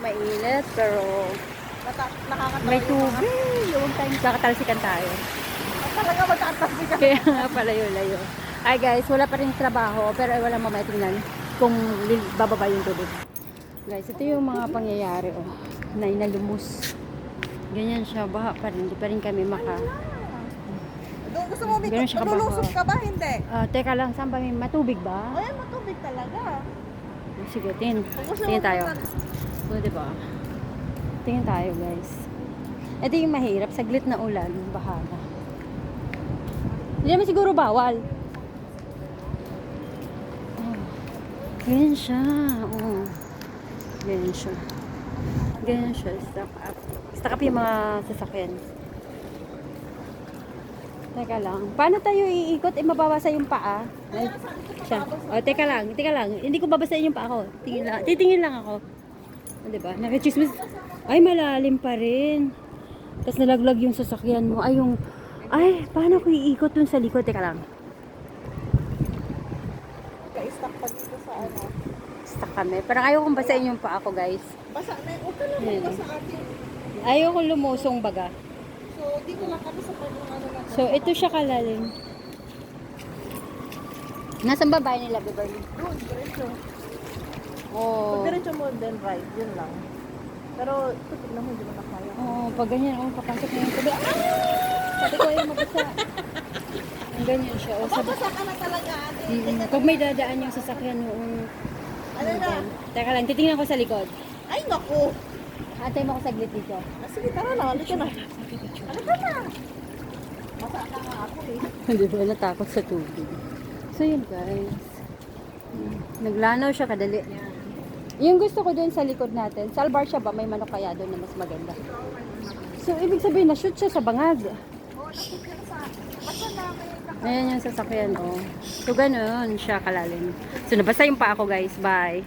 Mainit, pero may tubig. Huwag tayong kakatalsikan tayo. Talaga magtatalsikan. Kaya nga pala layo. Ay guys, wala pa rin trabaho, pero wala mamaya tingnan kung bababa yung tubig. Guys, ito yung mga pangyayari, oh, na inalumos. Ganyan siya, baha pa rin. Hindi pa rin kami Doon gusto mo Ganun siya kabaho. malulusog ka ba? Hindi. Teka lang, saan ba may matubig ba? Ay, matubig talaga. Sige, tingin tayo. O, diba? Tingin tayo, guys. Ito yung mahirap, saglit na ulan, baha na. Hindi naman siguro bawal. Oh, ganyan siya. Oh. Ganyan siya. Ganyan siya. Stack up. Stack up yung mga sasakyan. Teka lang. Paano tayo iikot? Mababasa yung paa. Ay, siya. O, teka lang. Hindi ko babasahin yung paa ko. Titingin lang ako. O, diba? Nakichismis. Ay, malalim pa rin. Tapos nalaglag yung sasakyan mo. Ay, paano ko iikot dun sa likod? Teka lang. Ka-stack pa dito sa ano. Stuck kami. Parang ayaw kong basahin yung paa ko, guys. Basa na. Huwag ka lang magbasa atin. Ayaw kong lumusong baga. So, dito lang kami sa pagmang ano na. So, ito siya kalalim. Nasaan ba bahay nila, Beverly? Doon, diretso. Oh. Pag diretso mo, then right. Yun lang. Pero, ito tignan mo, hindi mo na kaya. Oo, pag ganyan, papasok na yung tubig. Ah! Sabi ko ayaw mabasa. Ang ganyan siya. O, sabi, Babasa ka na talaga, ate. pag may dadaan yung sasakyan noong... Ano na? Teka lang, titingnan ko sa likod. Ay, naku. Antay mo ako saglit dito. Sige, tara na. Halika na. Halika na. Basa ka nga ako eh. Hindi ba natakot sa tubig? So yun guys. Naglanaw siya kadali. Yung gusto ko dun sa likod natin, salbar siya ba? May manok kaya doon na mas maganda. So ibig sabihin na shoot siya sa bangag. Ayan yung sasakyan oh. So ganun siya kalalim. So nabasa yung pa ako guys. Bye.